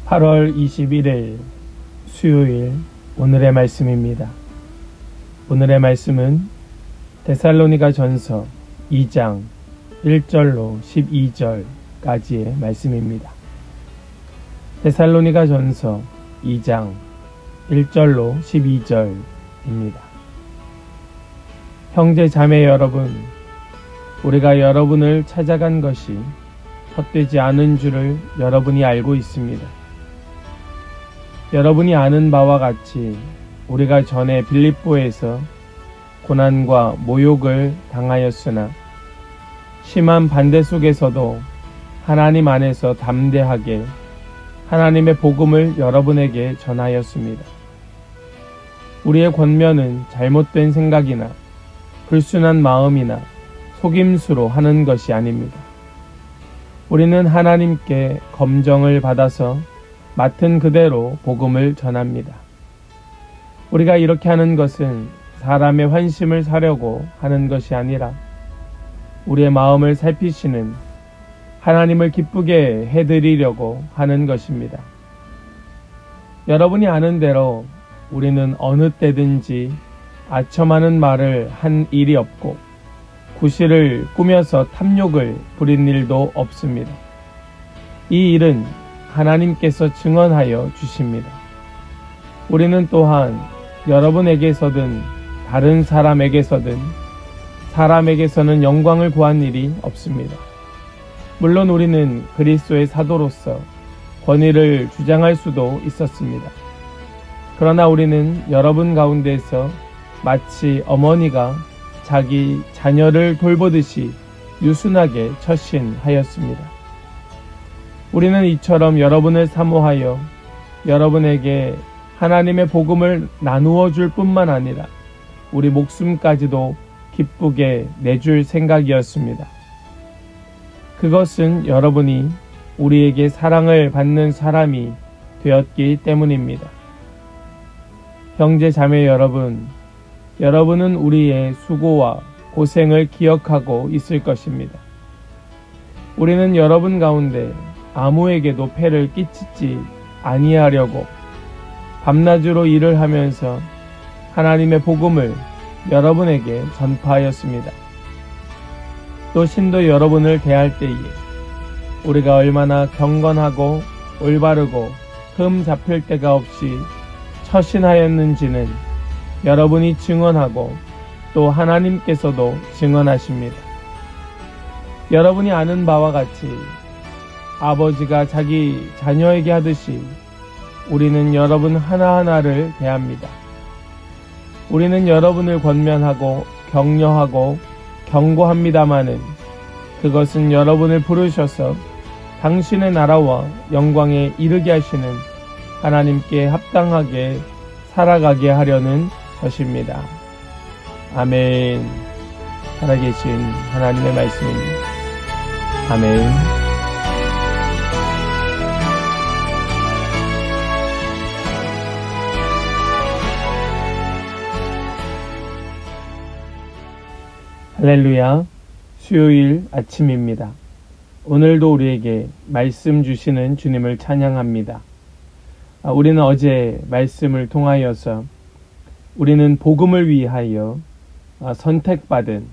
8월 21일 수요일 오늘의 말씀입니다. 오늘의 말씀은 데살로니가 전서 2장 1절로 12절까지의 말씀입니다. 데살로니가 전서 2장 1절로 12절입니다. 형제 자매 여러분, 우리가 여러분을 찾아간 것이 헛되지 않은 줄을 여러분이 알고 있습니다. 여러분이 아는 바와 같이 우리가 전에 빌립보에서 고난과 모욕을 당하였으나 심한 반대 속에서도 하나님 안에서 담대하게 하나님의 복음을 여러분에게 전하였습니다. 우리의 권면은 잘못된 생각이나 불순한 마음이나 속임수로 하는 것이 아닙니다. 우리는 하나님께 검정을 받아서 맡은 그대로 복음을 전합니다. 우리가 이렇게 하는 것은 사람의 환심을 사려고 하는 것이 아니라 우리의 마음을 살피시는 하나님을 기쁘게 해드리려고 하는 것입니다. 여러분이 아는 대로 우리는 어느 때든지 아첨하는 말을 한 일이 없고 구실을 꾸며서 탐욕을 부린 일도 없습니다. 이 일은 하나님께서 증언하여 주십니다. 우리는 또한 여러분에게서든 다른 사람에게서든 사람에게서는 영광을 구한 일이 없습니다. 물론 우리는 그리스도의 사도로서 권위를 주장할 수도 있었습니다. 그러나 우리는 여러분 가운데서 마치 어머니가 자기 자녀를 돌보듯이 유순하게 처신하였습니다. 우리는 이처럼 여러분을 사모하여 여러분에게 하나님의 복음을 나누어 줄 뿐만 아니라 우리 목숨까지도 기쁘게 내줄 생각이었습니다. 그것은 여러분이 우리에게 사랑을 받는 사람이 되었기 때문입니다. 형제 자매 여러분, 여러분은 우리의 수고와 고생을 기억하고 있을 것입니다. 우리는 여러분 가운데 아무에게도 폐를 끼치지 아니하려고 밤낮으로 일을 하면서 하나님의 복음을 여러분에게 전파하였습니다. 또 신도 여러분을 대할 때에 우리가 얼마나 경건하고 올바르고 흠 잡힐 데가 없이 처신하였는지는 여러분이 증언하고 또 하나님께서도 증언하십니다. 여러분이 아는 바와 같이 아버지가 자기 자녀에게 하듯이 우리는 여러분 하나하나를 대합니다. 우리는 여러분을 권면하고 격려하고 경고합니다마는 그것은 여러분을 부르셔서 당신의 나라와 영광에 이르게 하시는 하나님께 합당하게 살아가게 하려는 것입니다. 아멘. 살아계신 하나님의 말씀입니다. 아멘. 할렐루야. 수요일 아침입니다. 오늘도 우리에게 말씀 주시는 주님을 찬양합니다. 우리는 어제 말씀을 통하여서 우리는 복음을 위하여 선택받은,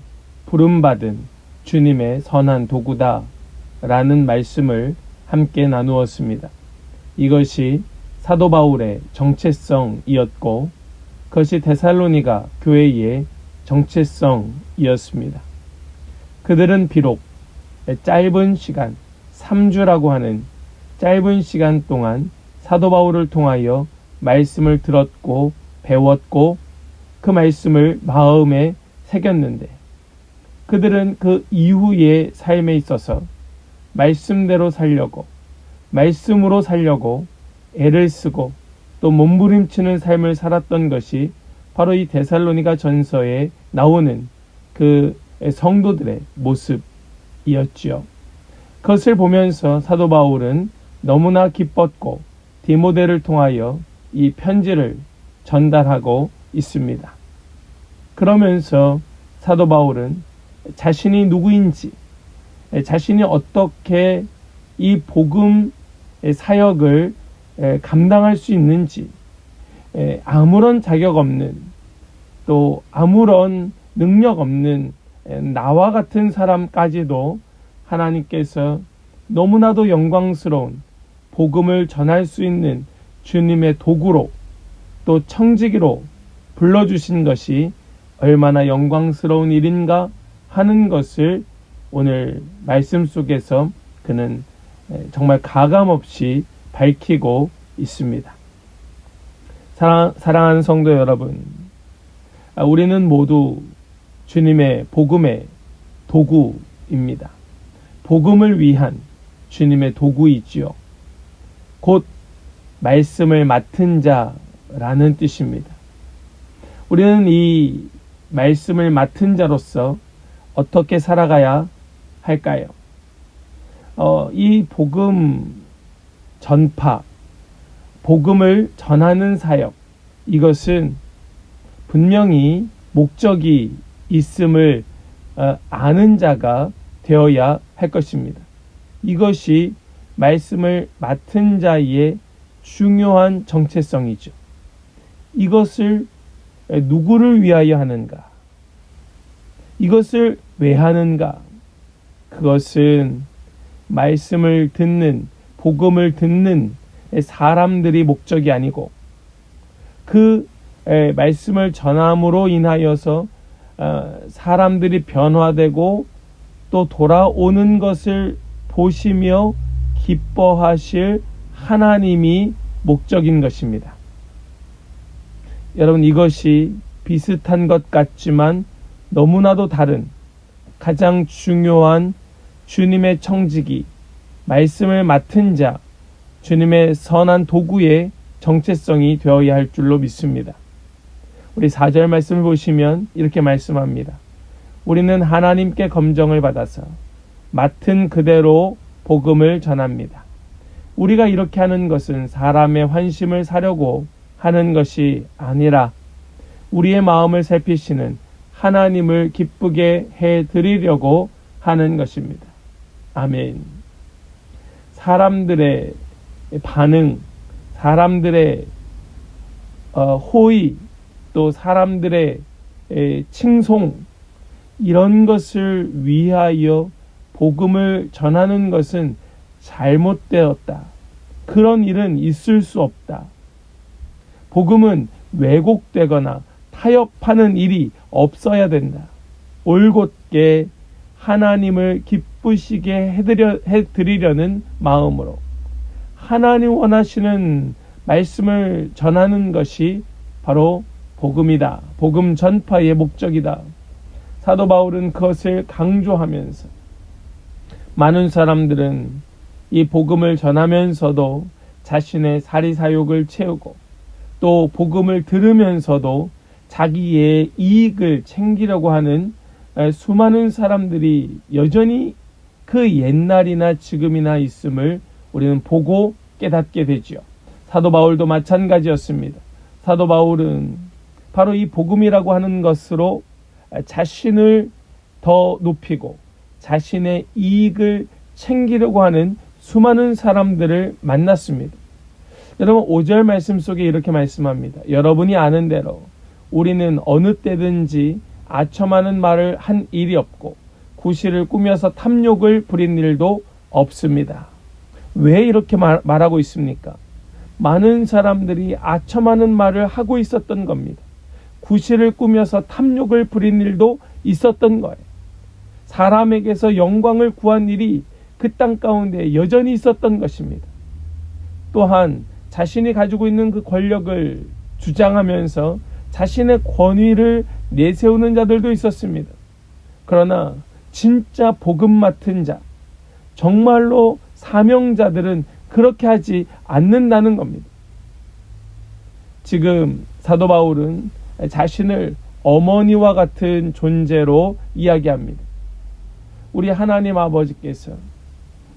부름받은 주님의 선한 도구다 라는 말씀을 함께 나누었습니다. 이것이 사도 바울의 정체성이었고 그것이 데살로니가 교회의 정체성이었습니다. 그들은 비록 짧은 시간, 3주라고 하는 짧은 시간 동안 사도 바울을 통하여 말씀을 들었고 배웠고 그 말씀을 마음에 새겼는데 그들은 그 이후의 삶에 있어서 말씀대로 살려고, 말씀으로 살려고 애를 쓰고 또 몸부림치는 삶을 살았던 것이 바로 이 데살로니가 전서에 나오는 그 성도들의 모습이었지요. 그것을 보면서 사도 바울은 너무나 기뻤고 디모데를 통하여 이 편지를 전달하고 있습니다. 그러면서 사도 바울은 자신이 누구인지, 자신이 어떻게 이 복음의 사역을 감당할 수 있는지, 아무런 자격 없는, 또 아무런 능력 없는 나와 같은 사람까지도 하나님께서 너무나도 영광스러운 복음을 전할 수 있는 주님의 도구로, 또 청지기로 불러주신 것이 얼마나 영광스러운 일인가 하는 것을 오늘 말씀 속에서 그는 정말 가감없이 밝히고 있습니다. 사랑하는 성도 여러분, 우리는 모두 주님의 복음의 도구입니다. 복음을 위한 주님의 도구이지요. 곧 말씀을 맡은 자라는 뜻입니다. 우리는 이 말씀을 맡은 자로서 어떻게 살아가야 할까요? 이 복음 전파, 복음을 전하는 사역, 이것은 분명히 목적이 있음을 아는 자가 되어야 할 것입니다. 이것이 말씀을 맡은 자의 중요한 정체성이죠. 이것을 누구를 위하여 하는가? 이것을 왜 하는가? 그것은 말씀을 듣는, 복음을 듣는 사람들이 목적이 아니고 그 말씀을 전함으로 인하여서 사람들이 변화되고 또 돌아오는 것을 보시며 기뻐하실 하나님이 목적인 것입니다. 여러분, 이것이 비슷한 것 같지만 너무나도 다른 가장 중요한 주님의 청지기, 말씀을 맡은 자, 주님의 선한 도구의 정체성이 되어야 할 줄로 믿습니다. 우리 4절 말씀을 보시면 이렇게 말씀합니다. 우리는 하나님께 검정을 받아서 맡은 그대로 복음을 전합니다. 우리가 이렇게 하는 것은 사람의 환심을 사려고 하는 것이 아니라 우리의 마음을 살피시는 하나님을 기쁘게 해드리려고 하는 것입니다. 아멘. 사람들의 반응, 사람들의 호의, 또 사람들의 칭송, 이런 것을 위하여 복음을 전하는 것은 잘못되었다. 그런 일은 있을 수 없다. 복음은 왜곡되거나 타협하는 일이 없어야 된다. 올곧게 하나님을 기쁘시게 해드리려는 마음으로 하나님 원하시는 말씀을 전하는 것이 바로 복음이다. 복음 전파의 목적이다. 사도 바울은 그것을 강조하면서 많은 사람들은 이 복음을 전하면서도 자신의 사리사욕을 채우고 또 복음을 들으면서도 자기의 이익을 챙기려고 하는 수많은 사람들이 여전히 그 옛날이나 지금이나 있음을 우리는 보고 깨닫게 되죠. 사도 바울도 마찬가지였습니다. 사도 바울은 바로 이 복음이라고 하는 것으로 자신을 더 높이고 자신의 이익을 챙기려고 하는 수많은 사람들을 만났습니다. 여러분, 5절 말씀 속에 이렇게 말씀합니다. 여러분이 아는 대로 우리는 어느 때든지 아첨하는 말을 한 일이 없고 구실을 꾸며서 탐욕을 부린 일도 없습니다. 왜 이렇게 말하고 있습니까? 많은 사람들이 아첨하는 말을 하고 있었던 겁니다. 구실을 꾸며서 탐욕을 부린 일도 있었던 거예요. 사람에게서 영광을 구한 일이 그 땅 가운데 여전히 있었던 것입니다. 또한 자신이 가지고 있는 그 권력을 주장하면서 자신의 권위를 내세우는 자들도 있었습니다. 그러나 진짜 복음 맡은 자, 정말로 사명자들은 그렇게 하지 않는다는 겁니다. 지금 사도 바울은 자신을 어머니와 같은 존재로 이야기합니다. 우리 하나님 아버지께서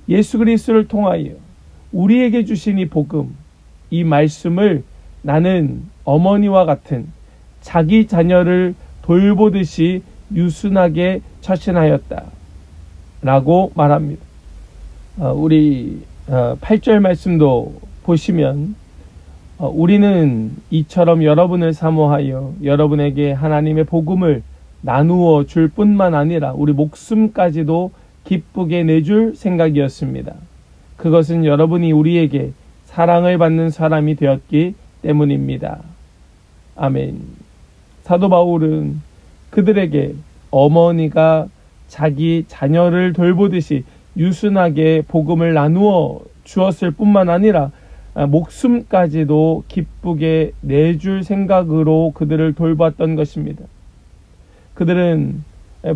예수 그리스도를 통하여 우리에게 주신 이 복음, 이 말씀을 나는 어머니와 같은 자기 자녀를 돌보듯이 유순하게 처신하였다 라고 말합니다. 우리 8절 말씀도 보시면 우리는 이처럼 여러분을 사모하여 여러분에게 하나님의 복음을 나누어 줄 뿐만 아니라 우리 목숨까지도 기쁘게 내줄 생각이었습니다. 그것은 여러분이 우리에게 사랑을 받는 사람이 되었기 때문입니다. 아멘. 사도 바울은 그들에게 어머니가 자기 자녀를 돌보듯이 유순하게 복음을 나누어 주었을 뿐만 아니라 목숨까지도 기쁘게 내줄 생각으로 그들을 돌봤던 것입니다. 그들은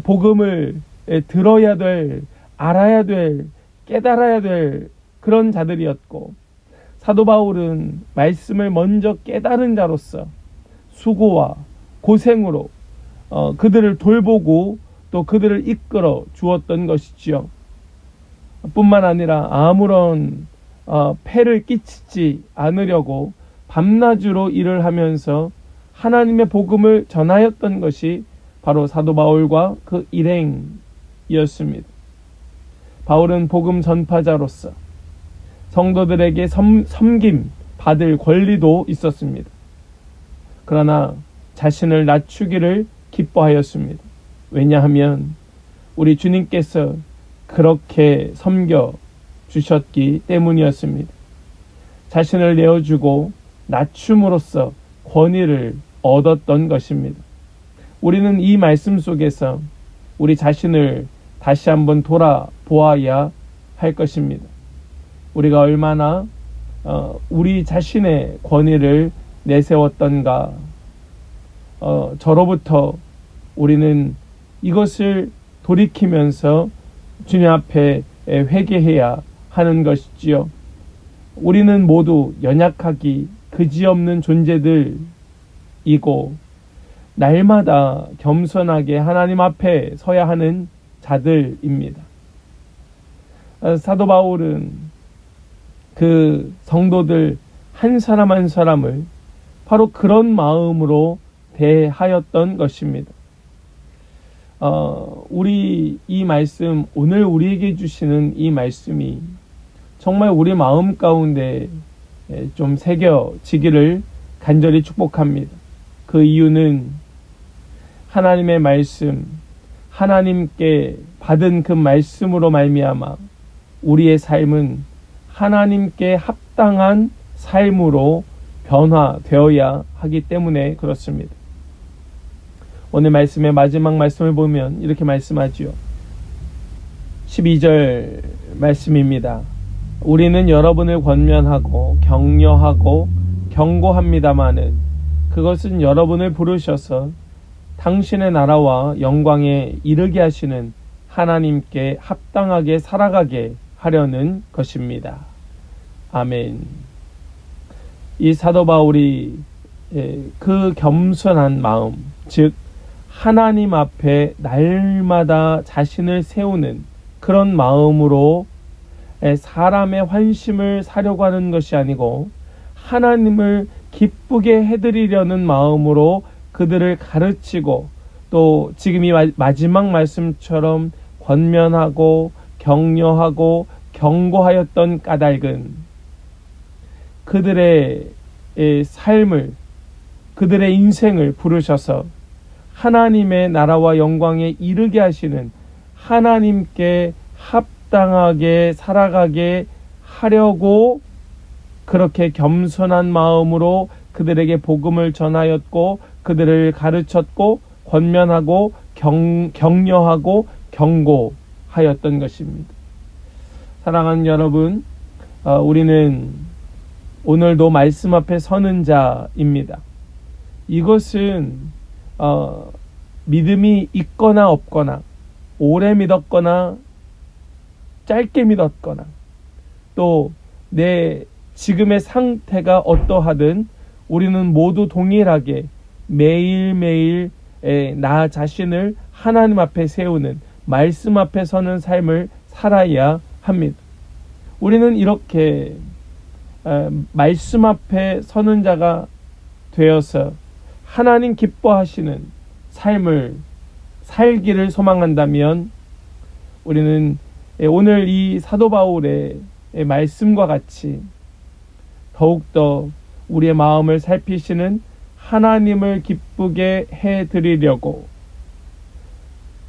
복음을 들어야 될, 알아야 될, 깨달아야 될 그런 자들이었고, 사도 바울은 말씀을 먼저 깨달은 자로서 수고와 고생으로 그들을 돌보고 또 그들을 이끌어 주었던 것이지요. 뿐만 아니라 아무런 폐를 끼치지 않으려고 밤낮으로 일을 하면서 하나님의 복음을 전하였던 것이 바로 사도 바울과 그 일행이었습니다. 바울은 복음 전파자로서 성도들에게 섬김 받을 권리도 있었습니다. 그러나 자신을 낮추기를 기뻐하였습니다. 왜냐하면 우리 주님께서 그렇게 섬겨 주셨기 때문이었습니다. 자신을 내어주고 낮춤으로써 권위를 얻었던 것입니다. 우리는 이 말씀 속에서 우리 자신을 다시 한번 돌아보아야 할 것입니다. 우리가 얼마나 우리 자신의 권위를 내세웠던가. 저로부터 우리는 이것을 돌이키면서 주님 앞에 회개해야 하는 것이지요. 우리는 모두 연약하기 그지없는 존재들이고 날마다 겸손하게 하나님 앞에 서야 하는 자들입니다. 사도 바울은 그 성도들 한 사람 한 사람을 바로 그런 마음으로 대하였던 것입니다. 우리 이 말씀, 오늘 우리에게 주시는 이 말씀이 정말 우리 마음 가운데 좀 새겨지기를 간절히 축복합니다. 그 이유는 하나님의 말씀, 하나님께 받은 그 말씀으로 말미암아 우리의 삶은 하나님께 합당한 삶으로 변화되어야 하기 때문에 그렇습니다. 오늘 말씀의 마지막 말씀을 보면 이렇게 말씀하지요. 12절 말씀입니다. 우리는 여러분을 권면하고 격려하고 경고합니다마는 그것은 여러분을 부르셔서 당신의 나라와 영광에 이르게 하시는 하나님께 합당하게 살아가게 하려는 것입니다. 아멘. 이 사도 바울이 그 겸손한 마음, 즉 하나님 앞에 날마다 자신을 세우는 그런 마음으로 사람의 환심을 사려고 하는 것이 아니고 하나님을 기쁘게 해드리려는 마음으로 그들을 가르치고 또 지금 이 마지막 말씀처럼 권면하고 격려하고 경고하였던 까닭은 그들의 삶을, 그들의 인생을 부르셔서 하나님의 나라와 영광에 이르게 하시는 하나님께 합당하게 살아가게 하려고 그렇게 겸손한 마음으로 그들에게 복음을 전하였고 그들을 가르쳤고 권면하고 격려하고 경고하였던 것입니다. 사랑하는 여러분, 우리는 오늘도 말씀 앞에 서는 자입니다. 이것은 믿음이 있거나 없거나 오래 믿었거나 짧게 믿었거나 또 내 지금의 상태가 어떠하든 우리는 모두 동일하게 매일매일 나 자신을 하나님 앞에 세우는 말씀 앞에 서는 삶을 살아야 합니다. 우리는 이렇게 말씀 앞에 서는 자가 되어서 하나님 기뻐하시는 삶을 살기를 소망한다면 우리는 오늘 이 사도 바울의 말씀과 같이 더욱더 우리의 마음을 살피시는 하나님을 기쁘게 해드리려고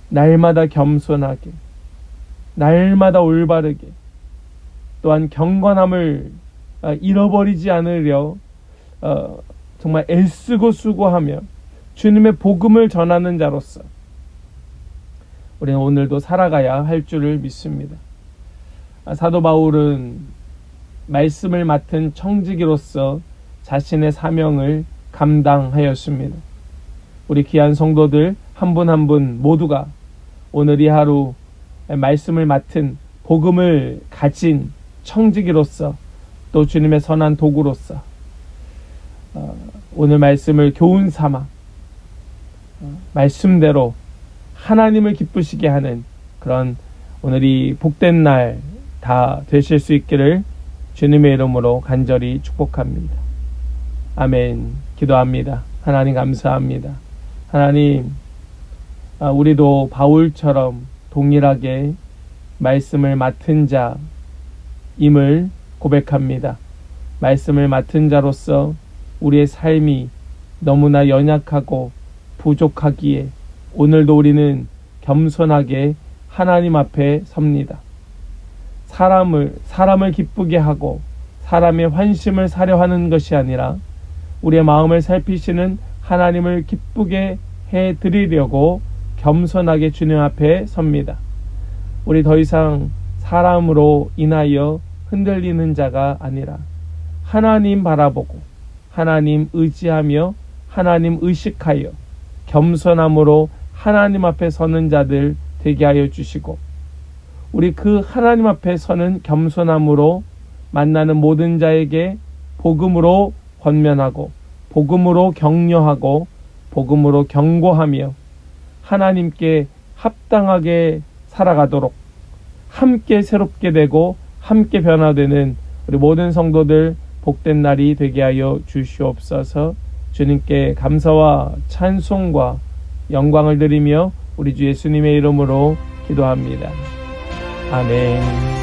날마다 겸손하게, 날마다 올바르게, 또한 경건함을 잃어버리지 않으려 정말 애쓰고 수고하며 주님의 복음을 전하는 자로서 우리는 오늘도 살아가야 할 줄을 믿습니다. 사도 바울은 말씀을 맡은 청지기로서 자신의 사명을 감당하였습니다. 우리 귀한 성도들 한 분 한 분 모두가 오늘 이 하루 말씀을 맡은 복음을 가진 청지기로서 또 주님의 선한 도구로서 오늘 말씀을 교훈 삼아 말씀대로 하나님을 기쁘시게 하는 그런 오늘이 복된 날 다 되실 수 있기를 주님의 이름으로 간절히 축복합니다. 아멘. 기도합니다. 하나님 감사합니다. 하나님, 우리도 바울처럼 동일하게 말씀을 맡은 자임을 고백합니다. 말씀을 맡은 자로서 우리의 삶이 너무나 연약하고 부족하기에 오늘도 우리는 겸손하게 하나님 앞에 섭니다. 사람을 기쁘게 하고 사람의 환심을 사려 하는 것이 아니라 우리의 마음을 살피시는 하나님을 기쁘게 해드리려고 겸손하게 주님 앞에 섭니다. 우리 더 이상 사람으로 인하여 흔들리는 자가 아니라 하나님 바라보고 하나님 의지하며 하나님 의식하여 겸손함으로 하나님 앞에 서는 자들 되게 하여 주시고 우리 그 하나님 앞에 서는 겸손함으로 만나는 모든 자에게 복음으로 권면하고 복음으로 격려하고 복음으로 경고하며 하나님께 합당하게 살아가도록 함께 새롭게 되고 함께 변화되는 우리 모든 성도들 복된 날이 되게 하여 주시옵소서. 주님께 감사와 찬송과 영광을 드리며 우리 주 예수님의 이름으로 기도합니다. 아멘.